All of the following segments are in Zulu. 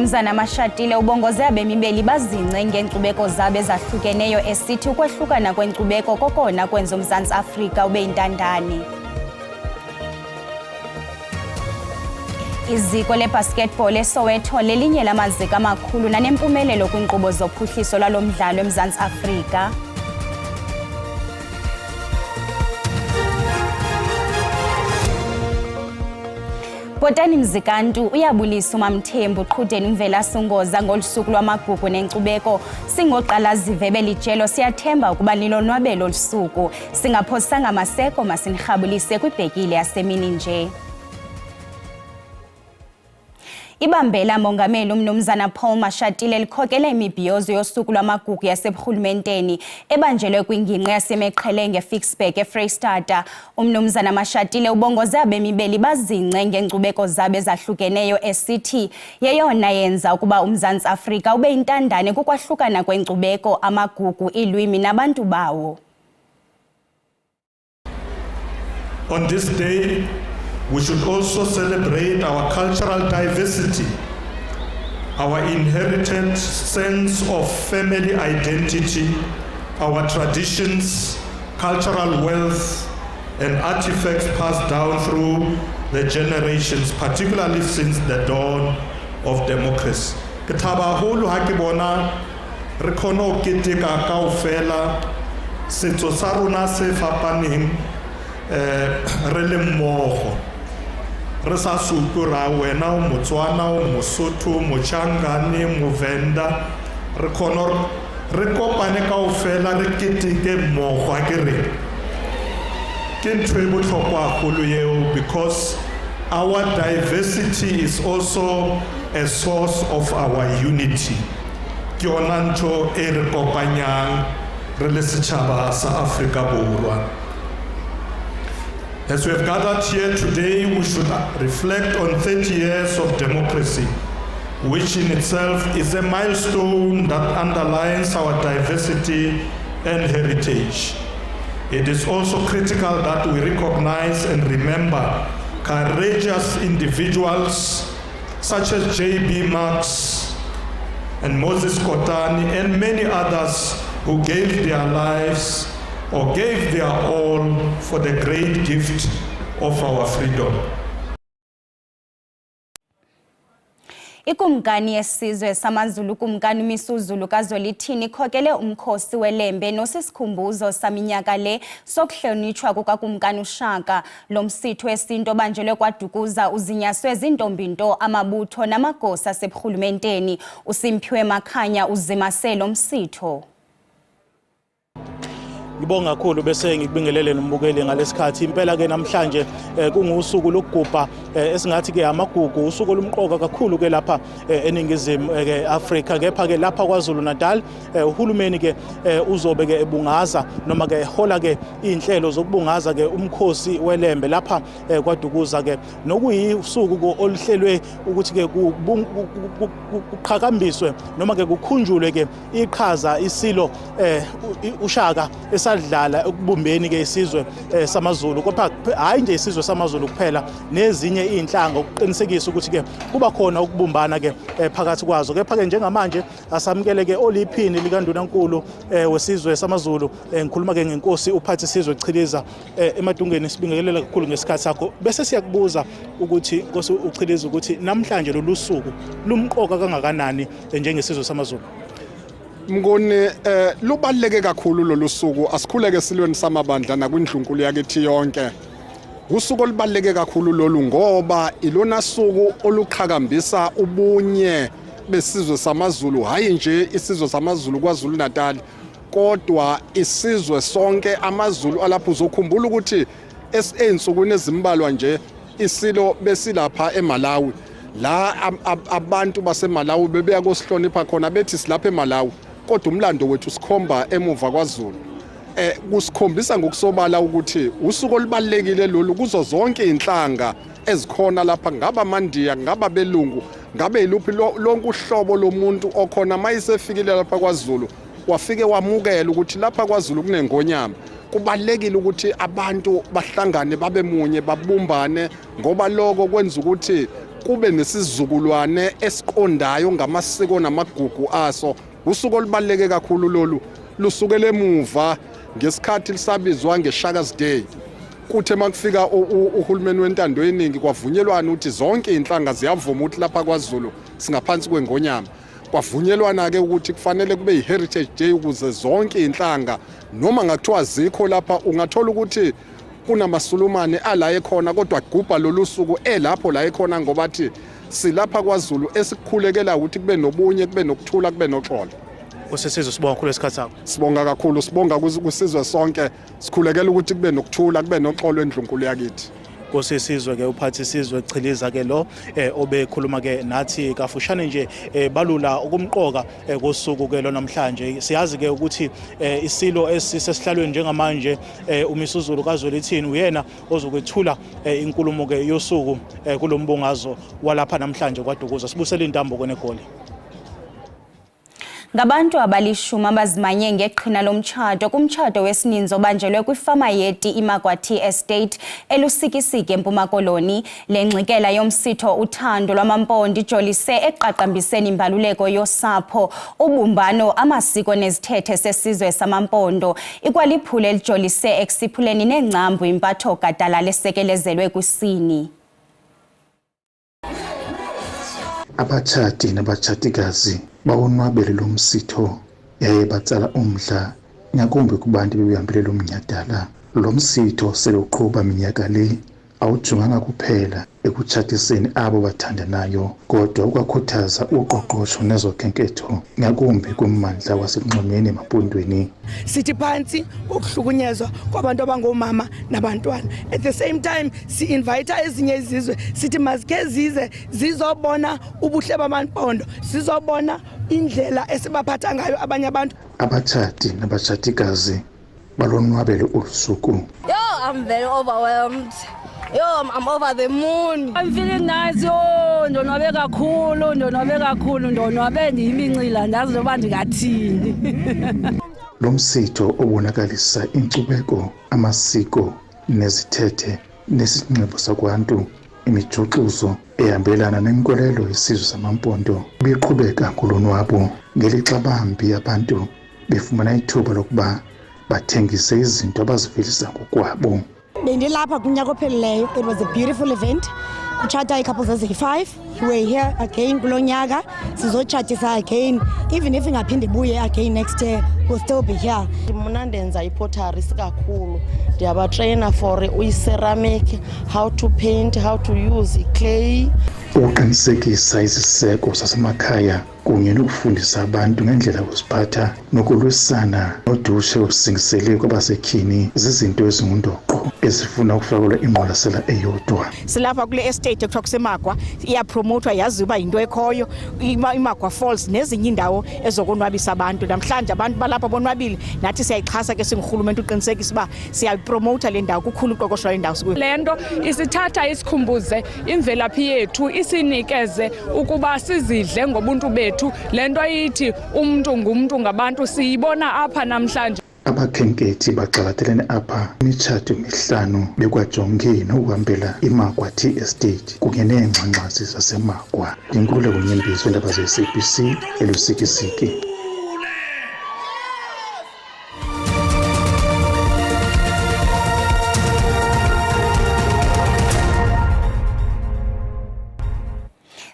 Umnumzana Mashatile ubongoze abemibeli bazingce ngenkcubeko zabo ezahlukeneyo esithi ukwehlukana kwenkcubeko kokona kwenza uMzantsi Afrika ube yintandane. Iziko lebasketball eSoweto lelinye lamaziko amakhulu nanempumelelo kwinkqubo zophuhliso lwalo mdlalo eMzantsi Afrika. Bhotani Mzikantu uyabulisa uMamthembu Qhudeni Mvelasungoza ngolusuku lwamagugu nenkcubeko. Singoqala zive belijelo siyathemba ukuba nilonwabelo olusuku. Singaphosanga maseko masinirhabulise kwibhekile yasemini nje. Ibambela mongameli umnumzana Paul Mashatile likhokele imibhiyozo yosuku lwamagugu yaseburhulumenteni ebanjelwe kwingingqi yaseMeqhelenge eFixburg eFreystata. Umnumzana Mashatile ubongoze abemibeli bazingce ngenkcubeko zabo ezahlukeneyo esithi yeyona yenza ukuba uMzantsi Afrika ube yintandane kukwahlukana kwenkcubeko, amagugu, ilwimi nabantu bawo. On this day, we should also celebrate our cultural diversity, our inherited sense of family identity, our traditions, cultural wealth, and artifacts passed down through the generations, particularly since the dawn of democracy. Ketaba hulu hakibona rekono keteka kaofela setso sa rona se fapaneng re le mmogo. Re sa supura wena o Motswana o Mosotho Mochangane Movenda re khona re kopane kaofela re keteke mmogo a ke re ke ntwe botlhokwa golo yeo, because our diversity is also a source of our unity. Ke yona ntho e re kopanyang re le setšhaba sa Afrika Borwa. As we have gathered here today, we should reflect on 30 years of democracy, which in itself is a milestone that underlines our diversity and heritage. It is also critical that we recognize and remember courageous individuals such as J.B. Marx and Moses Kotane and many others who gave their lives or gave their all for the great gift of our freedom. Ikumkani yesizwe samaZulu Kumkani uMisuzulu kaZolithini ikhokele umkhosi welembe nosisikhumbuzo saminyaka le sokuhlonitshwa kukaKumkani uShaka. Lo msitho wesinto obanjelwe kwaDukuza uzinyaswe zintombinto, amabutho namagosa aseburhulumenteni. uSimphiwe Makhanya uzimasele lo msitho. Ngibonga kakhulu bese ngikubingelele nombukeli ngalesikhathi. Impela ke namhlanje kungusuku lokugubha esingathi ke amagugu, usuku olumqoka kakhulu ke lapha eningizimu ke Afrika. Kepha ke lapha KwaZulu Natal uhulumeni ke uzobe ke ebungaza noma ke hola ke inhlelo zokubungaza ke umkhosi welembe lapha kwaDukuza ke nokuyisuku oluhlelwe ukuthi ke kuqhakambiswe noma ke kukhunjulwe ke iqhaza isilo uShaka sadlala ukubumbeni ke isizwe samaZulu, kodwa hayi nje isizwe samaZulu kuphela, nezinye inhlanga ukuqinisekisa ukuthi ke kuba khona ukubumbana ke phakathi kwazo. Kepha ke njengamanje asamukele ke oliphini likaNdunankulu wesizwe samaZulu. Ngikhuluma ke ngenkosi uphathi isizwe Chiliza emadungeni. Sibingelela kakhulu ngesikhathi sakho. Bese siyakubuza ukuthi Nkosi uChiliza ukuthi namhlanje lolu suku lumqoka kangakanani njengesizwe samaZulu? Mngoni lubaleke kakhulu lolu suku, asikhuleke silweni samabandla nakwindlunkulu yakithi yonke. Usuku olubaleke kakhulu lolu ngoba ilona suku oluqhakambisa ubunye besizwe samaZulu, hayi nje isizwe samaZulu kwaZulu Natal, kodwa isizwe sonke amaZulu alapho. Uzokhumbula ukuthi ensukwini ezimbalwa nje isilo besilapha eMalawi, la abantu baseMalawi bebeya kosihlonipha khona bethi silapha eMalawi, kodwa umlando wethu sikhomba emuva kwaZulu. Kusikhombisa ngokusobala ukuthi usuku olubalekile lolu kuzo zonke inhlanga ezikhona lapha, ngaba amandiya, ngaba belungu, ngabe iluphi lonke uhlobo lomuntu okhona mayisefikile lapha kwaZulu wafike wamukela ukuthi lapha kwaZulu kunengonyama. Kubalekile ukuthi abantu bahlangane babe munye babumbane, ngoba lokho kwenza ukuthi kube nesizukulwane esiqondayo ngamasiko namagugu aso. Usuku olubaleke kakhulu lolu lusukele emuva ngesikhathi lisabizwa ngeShaka's Day. Kuthe makufika uhulumeni wentando yeningi kwavunyelwana ukuthi zonke inhlanga ziyavuma ukuthi lapha kwaZulu singaphansi kwengonyama. Kwavunyelwana ke ukuthi kufanele kube yiHeritage Day ukuze zonke inhlanga noma ngakuthiwa zikho lapha ungathola ukuthi kunamasulumane ala ekhona kodwa gubha lolu suku elapho la ekhona ngoba athi silapha kwaZulu esikhulekela ukuthi kube nobunye kube nokuthula kube noxolo. Usisizwe sibonga kakhulu isikhathi sakho. Sibonga kakhulu sibonga kusizwe sonke sikhulekela ukuthi kube nokuthula kube noxolo endlunkulu yakithi. Kosisizwe ke uphathi isizwe Chiliza ke lo obekhuluma ke nathi kafushane nje balula ukumqoka kosuku ke lo namhlanje. Siyazi ke ukuthi isilo esisesihlalweni njengamanje uMisuzulu kaZwelithini uyena ozokwethula inkulumo ke yosuku kulombungazo walapha namhlanje kwaDukuza. Sibusele intambo konegoli. Ngabantu abalishumi abazimanye ngeqhina lomtshato kumtshato wesininzi obanjelwe kwifama yeti iMagwathi Estate elusikisiki eMpuma Koloni. Le ngxikela yomsitho uthando lwamampondo ijolise eqaqambiseni imbaluleko yosapho, ubumbano, amasiko nezithethe sesizwe samampondo. Ikwaliphule elijolise ekusiphuleni nengcambu impatho gadala lesekelezelwe kwisini. Abatshati nabatshatigazi bawonwabele lo msitho yaye batsala umdla ngakumbi kubantu bebehambile lo mnyhadala. Lo msitho seluqhuba minyaka le awujonganga kuphela ekutshatiseni abo bathandanayo kodwa ukwakhuthaza uqoqosho nezokhenketho ngakumbi kummandla wasekunxumeni emapondweni. Sithi phansi ukuhlukunyezwa kwabantu abangomama nabantwana. At the same time si-invite ezinye izizwe sithi mazike zize zizobona ubuhle bamampondo, sizobona indlela esibaphatha ngayo abanye abantu. Abatshati nabatshatigazi balonwabele usuku. Yo, I'm very overwhelmed. Yo, I'm over the moon. I'm feeling nice. Yo, ndonwabe kakhulu, ndonwabe ndiyimincila ndazi noba ndingathini. Lo msitho obonakalisa inkcubeko, amasiko nezithethe nesinxibo sakwantu, imijuxuzo ehambelana nenkolelo yesizwe samampondo beqhubeka kulonwabo ngelixa bambi abantu befumana ithuba lokuba bathengise izinto abazivelisa ngokwabo. Bendilapha kunyaka ophelileyo. It was a beautiful event. Kuchata couples eziyi-5. We're here again kulo nyaka sizotshatisa again. Even if ingaphindi buye again next year, we'll still be here. Mna ndenza ipottery kakhulu. Ndiyabatrainer for ceramic, how to paint, how to use clay. Ukuqinisekisa iziseko sasemakhaya kunye nokufundisa abantu ngendlela yokuziphatha nokulwisana nodushe osingisele kwabasetyhini zizinto ezingundoqo ezifuna ukufakelwa ingqwalasela eyodwa. Silapha kule estate ekuthiwa kuseMagwa iyapromotwa yazi uba yinto ekhoyo iMagwa Falls nezinye indawo ezokonwabisa abantu. Namhlanje abantu balapha bonwabile nathi siyayixhasa ke singurhulumente uqinisekisa uba siyayipromota le ndawo kukhulu uqoqosho lwendawo sikuyo. Le nto isithatha isikhumbuze imvelaphi yethu isinikeze ukuba sizidle ngobuntu bethu. Le nto ithi umntu ngumntu ngabantu siyibona apha namhlanje. Abakhenkethi baxalathelene apha imitshato emihlanu bekwajongeni nokuhambela iMagwathi Estate kunye neengxangxasi zaseMagwa. Inkululeko Nyembezi weendaba ze-SABC elusikisiki.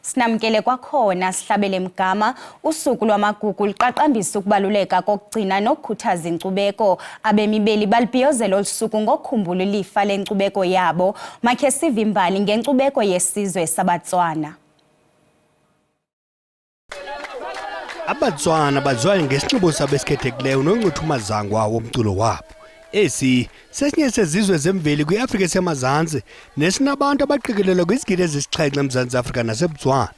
Sinamkele kwakhona sihlabele mgama usuku lwamagugu liqaqambisa ukubaluleka kokugcina nokukhuthaza inkcubeko. Abemibeli balibhiyozela olusuku ngokukhumbula ilifa lenkcubeko yabo. Makhe sive imbali ngenkcubeko yesizwe sabaTswana. AbaTswana bazwana ngesinxibo sabo esikhethekileyo noncutha umazangwa womculo wabo. Esi sesinye sezizwe zemveli kwiAfrika esemazantsi nesinabantu abaqikelelwa kwizigidi ezisixhenxe eMzantsi Afrika naseBotswana.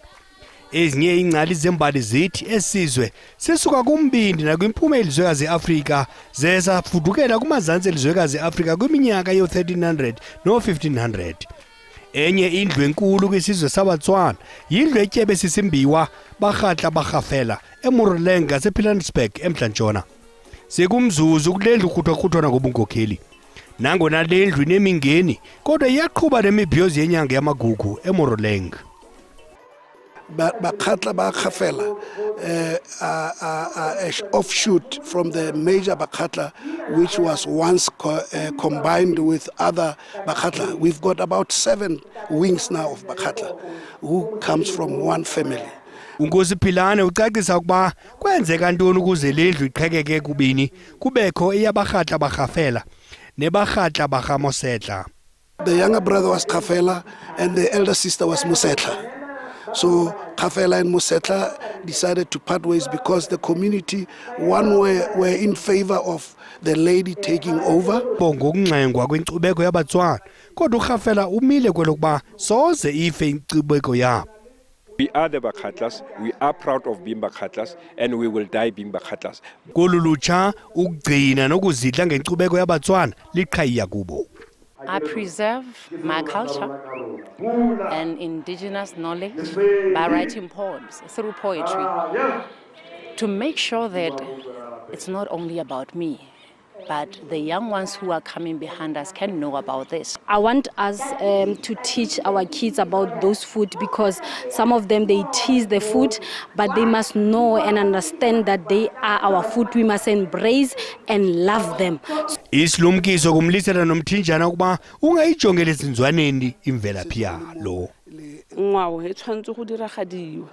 Ezinye iingcali zembali zithi esizwe sisuka kumbindi nakwimpuma elizwekazi eAfrika zesafudukela kumazantsi elizwekazi eAfrika kwiminyaka yo-1300 no-1500. Enye indlu enkulu kwisizwe sabaTswana yindlu etyebe sisimbiwa barhatla barhafela eMoroleng ngasePilanesberg eMntla-Ntshona. Sekumzuzu kule ndlu kruthwa ngobunkokheli. Nangona le ndlu inemingeni kodwa iyaqhuba nemibhiyozo yenyanga yamagugu eMoroleng. Bakhatla ba Khafela, offshoot from the major Bakhatla, which was once combined with other Bakhatla. We've got about 7 wings now of Bakhatla, who comes from one family. Unkosi Philane ucacisa ukuba kwenzeka ntoni ukuze lendlu iqhekeke kubini kubekho eyabakhatla bakhafela nebakhatla bakhamosetla. The younger brother was Khafela and the elder sister was Mosetla. So Khafela and Mosetla decided to part ways because the community, one were in favor of the lady taking over. Ngokunxengwa kwenkcubeko yabaTswana kodwa uKhafela umile kwelokuba soze ife inkcubeko yabo. We are the Bakhatlas, we are proud of being Bakhatlas, and we will die being Bakhatlas. Kululucha ukugcina nokuzidla ngenkcubeko yabaTswana liqhayiya kubo. I preserve my culture and indigenous knowledge by writing poems through poetry to make sure that it's not only about me, but the young ones who are coming behind us can know about this. I want us to teach our kids about those food because some of them, they tease the food, but they must know and understand that they are our food. We must embrace and love them. Isilumkiso kumlisela nomthinjana ukuba ungayijongela ezinzwaneni imvelaphi yalo. Ngwao e tshwantse go diragadiwa.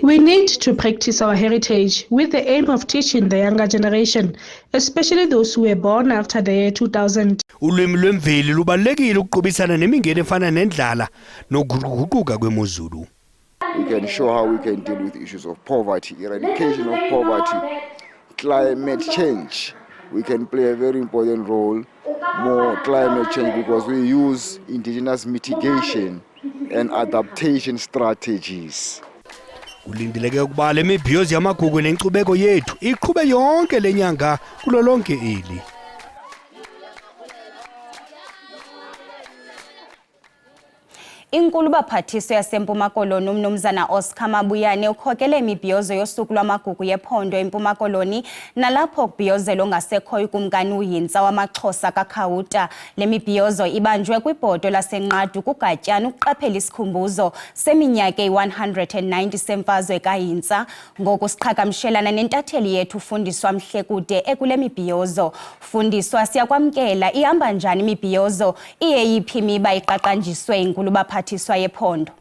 We need to practice our heritage with the aim of teaching the younger generation, especially those who were born after the year 2000. Ulwimi lwemveli lubalekile ukuqubisana nemingeni efana nendlala nokuguquka kwemozulu. We can show how we can deal with issues of poverty, eradication of poverty, climate change. We can play a very important role, more climate change, because we use indigenous mitigation and adaptation strategies. Kulindeleke ukuba le mibhiyozo yamagugu nenkcubeko yethu iqhube yonke lenyanga kulo lonke eli. Inkulu baphathiso yaseMpuma Koloni umnumzana Oscar Mabuyane ukhokele imibhiyozo yosuku lwamagugu yephondo eMpuma Koloni nalapho kubhiyozelo ngasekhoyo kumkani uYintsa wamaXhosa kaKhawuta. Le mibhiyozo ibanjwe kwibhodo laseNqadu kuGatyana ukuqaphela isikhumbuzo seminyaka e-190 semfazwe kaYintsa. Ngoku siqhagamshelana nentatheli yethu Fundiswa Mhlekude ekule mibhiyozo. Fundiswa, siyakwamkela, ihamba njani imibhiyozo, iyeyiphi imiba iqaqanjiswe inkulu baphathiswa yephondo?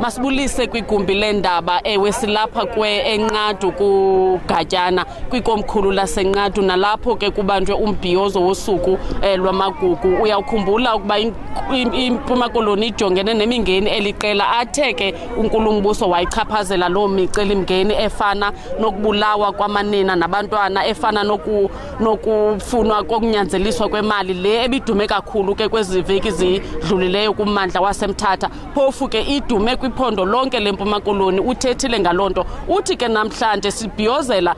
Masibulise kwigumbi lendaba ewe silapha eNqadu kuGatyana kwikomkhulu laseNqadu nalapho ke kubanjwe umbhiyozo wosuku lwamagugu. Uyakhumbula ukuba iMpuma Koloni ijongene nemingeni eliqela athe ke uNkulumbuso wayichaphazela loo micelimngeni efana nokubulawa kwamanina nabantwana, efana nokufunwa kokunyanzeliswa kwemali le ebidume kakhulu ke kwezi veki zidlulileyo kummandla waseMthatha. Phofu ke idume kwiphondo lonke leMpuma Koloni. Uthethile ngalonto, uthi ke namhlanje sibhiyozela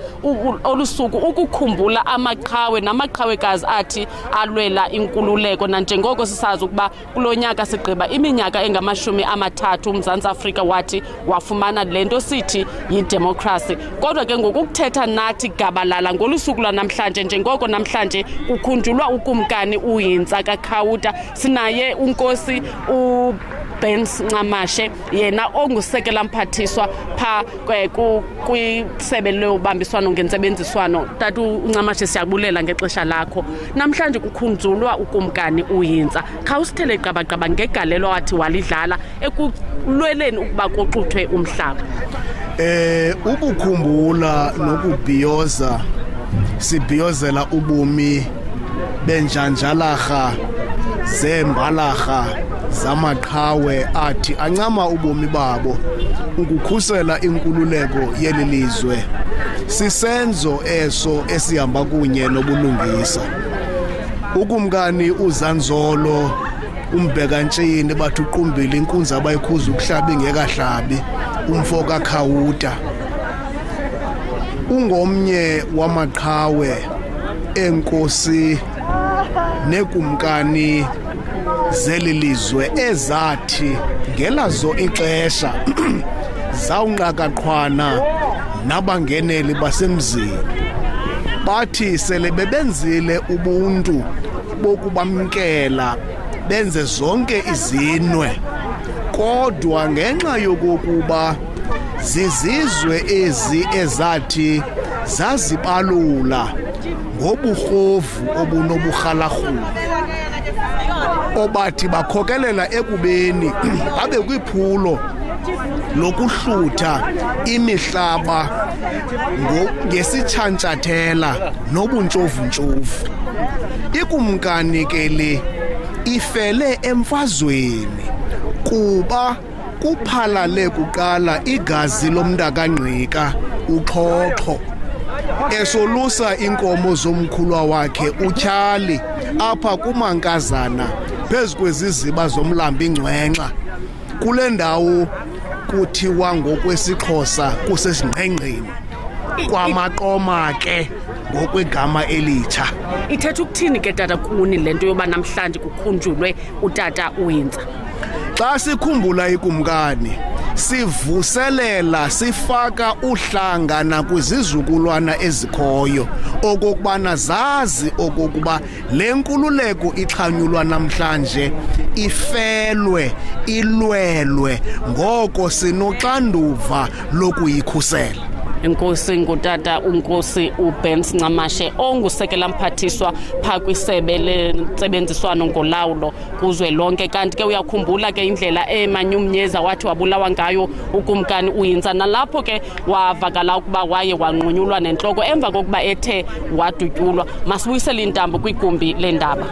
olusuku ukukhumbula amaqhawe namaqhawekazi athi alwela inkululeko, nanjengoko sisazi ukuba kulonyaka sigqiba iminyaka engama-30 uMzantsi Afrika wathi wafumana lento sithi yidemocracy. Kodwa ke ngokuthetha nathi gabalala ngolusuku lwanamhlanje, njengoko namhlanje kukhunjulwa ukumkani uYintsa kaKhawuta, sinaye unkosi Benz Ncamashe, yena ongusekela mphathiswa pha kwisebe lobambiswano ngentsebenziswano. Tata uNcamashe, siyabulela ngexesha lakho. Namhlanje kukhunjulwa ukumkani uYintsa. Khawusithele qabaqaba ngegalelo athi walidlala ekulweleni ukuba koxuthwe umhlaba. Ukukhumbula nokubhiyoza, sibhiyozela ubumi benjanjalarha zembalarha zamaqhawe athi ancama ubomi babo ukukhusela inkululeko yeli lizwe. Sisenzo eso esihamba kunye nobulungisa. Ukumkani uZanzolo uMbhekantshini bathi uqumbile inkunzi abayikhuza ukuhlaba ingekahlabi, umfo kaKhawuta ungomnye wamaqhawe enkosi nekumkani zeli lizwe ezathi ngelazo ixesha zawunqakaqhwana nabangeneli basemzini. Bathi sele bebenzile ubuntu bokubamkela benze zonke izinwe, kodwa ngenxa yokokuba zizizwe ezi ezathi zazibalula ngoburhovu obunoburhalarhume obathi bakhokelela ekubeni babe kwiphulo lokuhlutha imihlaba ngesitshantshathela nobuntshova-ntshova. Ikumkani ke le ifele emfazweni kuba kuphalale kuqala igazi lomntakangqika uXhoxho esolusa inkomo zomkhulwa wakhe uTyali apha kumankazana phezu kweziziba zomlambi Ngcwenxa kule ndawo kuthiwa ngokwesiXhosa kusesingqengqeni kwamaqoma ke ngokwegama elitsha. Ithetha ukuthini ke tata kuni lento yoba namhlanje kukhunjulwe utata uWindsor? Xa sikhumbula ikumkani sivuselela sifaka uhlanga nakwizizukulwana ezikhoyo okokubana zazi okokuba le nkululeko ixhanyulwa namhlanje ifelwe ilwelwe ngoko sinoxanduva lokuyikhusela. Inkosi ngutata uNkosi uBens Ncamashi ongusekela mphathiswa pha kwisebe lentsebenziswano ngolawulo kuzwelonke. Kanti ke uyakhumbula ke indlela eManyumnyeza wathi wabulawa ngayo ukumkani uWindsor, nalapho ke wavakala ukuba waye wanqunyulwa nentloko emva kokuba ethe wadutyulwa. Masibuyisele intambo kwigumbi lendaba.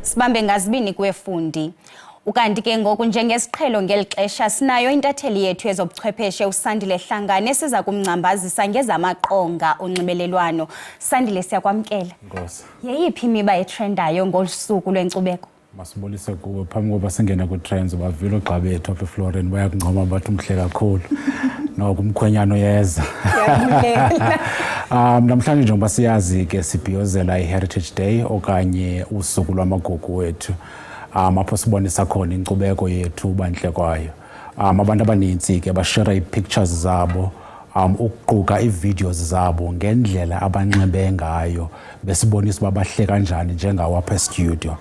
Sibambe ngazibini kwefundi. Ukanti ke ngoku njengesiqhelo ngelixesha sinayo intatheli yethu yezobuchwepheshe uSandile Hlangane esiza kumngcambazisa ngezamaqonga onxibelelwano. Sandile, siyakwamkela. Nkosi. Yeyiphi imiba etrendayo ngolusuku lwenkcubeko? Masibulise kuwe phambi kokuba singena ku-trends bavile ugxa bethu apha eFlorence bayakungqoma bathi umhle kakhulu. Noko umkhwenyana yeza. Namhlanje njengoba siyazi ke sibhiyozela iHeritage Day okanye usuku lwamagugu wethu. Apho sibonisa khona inkcubeko yethu bantle kwayo. Abantu abaninzi ke bashare ii-pictures zabo, ukuquka ii-videos zabo ngendlela abanxibe ngayo besibonisa uba bahle kanjani njengawo apha estudio.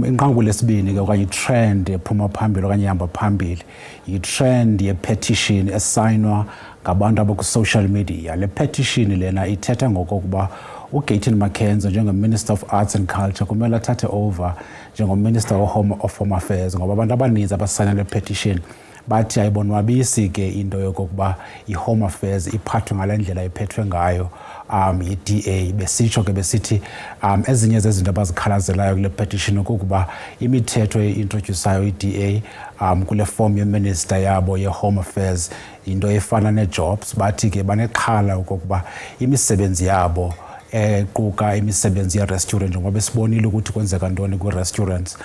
Inqaku lesibini ke okanye i-trend ephuma phambili okanye ihamba phambili yi-trend ye-petition esayinwa ngabantu abaku-social media. Le petition lena ithetha ngokokuba uGayton McKenzie njengo-Minister of Arts and Culture kumele athathe over njengo-Minister of Home Affairs, ngoba abantu abaninzi abasayina le petition bathi ayibonwabisi ke into yokokuba i-Home Affairs iphathwe ngale ndlela iphethwe ngayo yi-DA. Besitsho ke besithi ezinye zezinto abazikhalazelayo kule petition ukuba imithetho eintroduceayo i-DA kule form yeminister yabo ye-Home Affairs into efana ne-jobs. Bathi ke banexhala ukuba imisebenzi yabo equka imisebenzi ye-restaurant njengoba besibonile ukuthi kwenzeka ntoni kwi-restaurants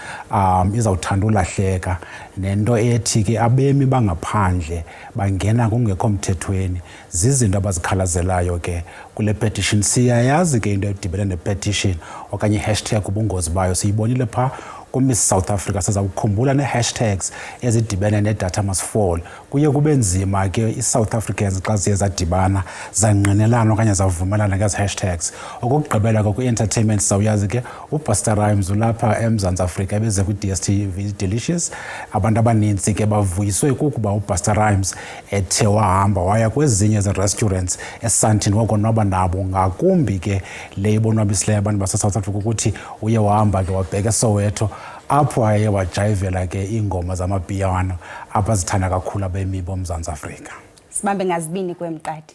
izawuthanda ulahleka, nento ethi ke abemi bangaphandle bangena kungekho mthethweni. Zizinto abazikhalazelayo ke kule petition. Siyayazi ke into edibene ne-petition okanye i-hashtag ubungozi bayo siyibonile phaa kuMiss South Africa. Sizawukhumbula ne-hashtags ezidibene ne-data must fall. Kuye kube nzima ke i-South Africans xa ziye zadibana zanqinelana okanye zavumelana ngezi hashtags. Okokugqibela ke kwi-entertainment sawuyazi ke uBusta Rhymes ulapha eMzantsi Afrika ebeze kwi-DStv Delicious. Abantu abaninzi ke bavuyiswe kukuba uBusta Rhymes ethe wahamba waya kwezinye ze-restaurants esandini wakonwaba nabo, ngakumbi ke le ibonwabisileyo abantu base-South Africa ukuthi uye wahamba ke wabheka eSoweto apho aye wajayivela ke iingoma zamapiyano abazithanda kakhulu abemi boMzantsi Afrika. Sibambe ngazibini kwemqadi.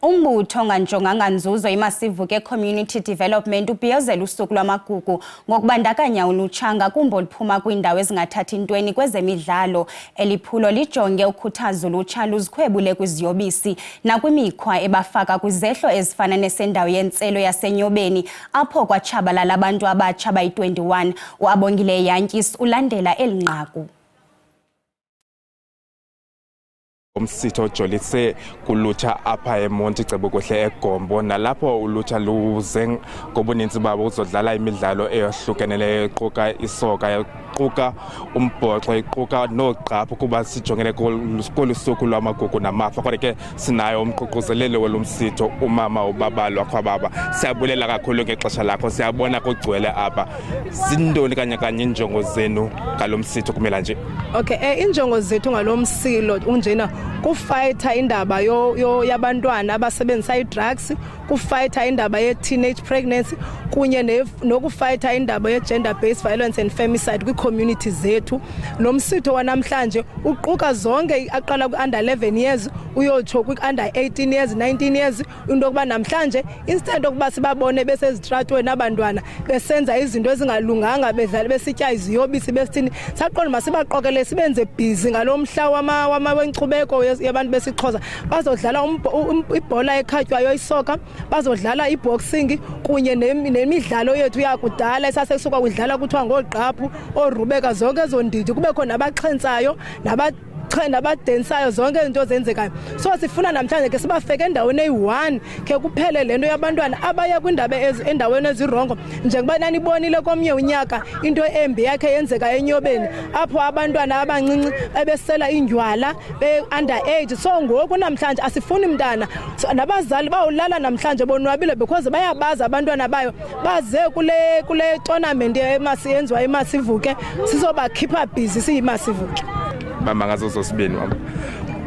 Umbutho onganjonganga nzuzo imasivu ke community development ubhiyozela usuku lwamagugu ngokubandakanya ulutsha ngakumbi oluphuma kwiindawo ezingathathi ntweni kwezemidlalo. Eliphulo lijonge ukhuthaza ulutsha luzikhwebule kwiziyobisi nakwimikhwa ebafaka kwizehlo ezifana nesendawo yentselo yaseNyobeni apho kwatshabalala abantu abatsha bayi-21. uAbongile Yantyis ulandela elinqaku. Umsitho ojolise kulutsha apha eMonti Cebukuhle eGombo, nalapho ulutsha luze ngobuninzi babo uzodlala imidlalo eyahlukeneyo equka isoka iquka umbhoxo, iquka noogqaphu kuba sijongene kolu suku lwamagugu namafa. Kodwa ke sinayo umququzeleli welo msitho, umama uBabalwa Khwababa. Siyabulela kakhulu ngexesha lakho, siyabona kugcwele apha. Zintoni kanye injongo zenu ngalo msitho kumela nje? Okay, injongo zethu ngalo msilo unjena kufayitha indaba yabantwana abasebenzisa i-drugs, kufayitha indaba ye-teenage pregnancy kunye nokufayitha indaba ye-gender based violence and femicide kwi-community zethu. Lo msitho wanamhlanje uquka zonke aqala ku-under 11 years uyotsho kwi-under 18 years 19 years, into yokuba namhlanje instead okuba sibabone besezitratweni abantwana besenza izinto ezingalunganga, bedlala besitya iziyobisi besithini, saqonda masibaqokele sibenze busy ngalo mhla wenkcubeko yabantu besixhosa. Bazodlala ibhola ekhatywayo, isoka, bazodlala i-boxing kunye nemidlalo yethu yakudala esasesuka kudlala kuthiwa ngoogqaphu, oorubeka, zonke ezo ndidi, kubekho nabaxhentsayo nabadensayo, zonke izinto zenzekayo. So sifuna namhlanje ke sibafeke endaweni eyi-1 ke kuphele lento yabantwana abaya kwindaba endaweni ezirongo. Njengoba nanibonile komnye unyaka into embi yakhe yenzeka eNyobeni, apho abantwana abancinci ebesela indywala be-underage. So ngoku namhlanje asifuni mntana, nabazali bawulala namhlanje bonwabile because bayabaza abantwana bayo baze kule tournament yenziwa eMasivuke, sizobakhipha busy siyiMasivuke. Mama ngazo zosibini mama.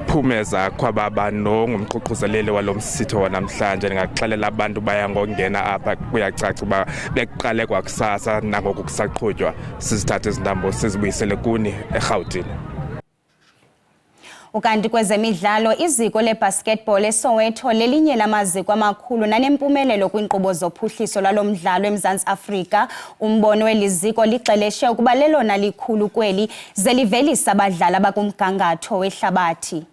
Phumeza Khwababa ngumququzeleli walo msitho wanamhlanje, ningaxelela abantu baya ngongena apha kuyacaca uba beqale kwakusasa nangoku kusaqhutywa sizithathe izintambo sizibuyisele kuni eRhawutini. Ukanti kwezemidlalo, iziko lebasketball eSoweto lelinye lamaziko amakhulu nanempumelelo kwinkqubo zophuhliso lalo mdlalo eMzantsi Afrika. Umbono weliziko lixeleshe ukuba lelona likhulu kweli ze livelisa abadlali abakumgangatho wehlabathi.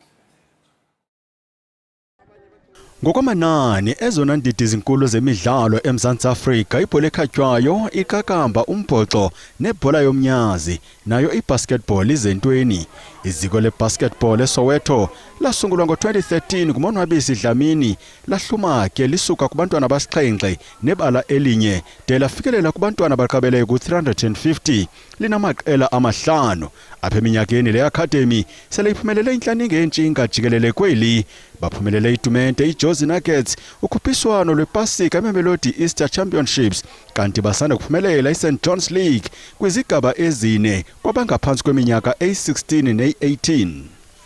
Ngokamanani ezona ndidi zinkulu zemidlalo eMzantsi Afrika, ibhola ekhatywayo, iqakamba, umbhoxo nebhola yomnyazi, nayo ibasketball izentweni. Iziko lebasketball eSoweto lasungulwa ngo-2013 nguMonwabisi Dlamini, lahluma ke lisuka kubantwana abasixhenxe nebala elinye de lafikelela kubantwana abaqabeleyo ku-350, linamaqela amahlanu. Apha eminyakeni le academy sele iphumelele inhlaninge yentshinga jikelele kweli. Baphumelele itumente iJozi Nuggets, ukhuphiswano lwePasika eMamelodi Easter Championships, kanti basanda kuphumelela iSt John's League kwizigaba ezine kwabangaphansi kweminyaka eyi-16 neyi-18.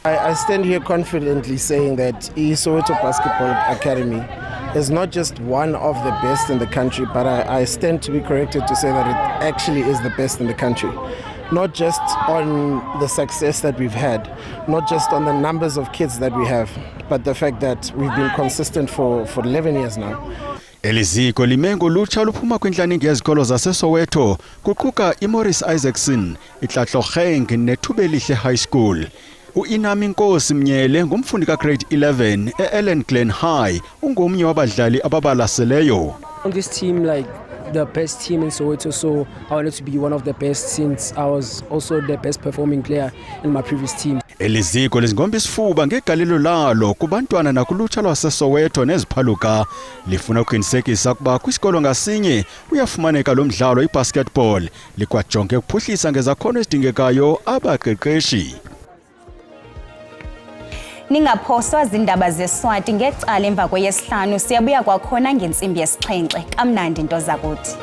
I stand here confidently saying that Soweto Basketball Academy is not just one of the best in the country, but I stand to be corrected to say that it actually is the best in the country. Not just on the success that we've had, not just on the numbers of kids that we have, but the fact that we've been consistent for 11 years now. Eliziko limengo lutsha luphuma kwinhlaninge yezikolo zaseSoweto, kuquka iMorris Isaacson, iTlatlogeng neThubelihle High School. Uinami Nkosi Mnyele ngumfundi ka-grade 11 e-Ellen Glen High, ungomnye wabadlali ababalaseleyo. On this team, like the best team in Soweto, so I wanted to be one of the best since I was also the best performing player in my previous team. Eliziko lizingomba isifuba ngegalelo lalo kubantwana nakulutsha lwaseSoweto neziphaluka, lifuna ukuqinisekisa ukuba kwisikolo ngasinye uyafumaneka lo mdlalo ibasketball, likwajonge ukuphuhlisa ngezakhono ezidingekayo abaqeqeshi. Ningaphoswa zindaba zeSwati ngecala emva kweyesihlanu, siyabuya kwakhona ngentsimbi yesixhenxe. Kamnandi into zakuthi.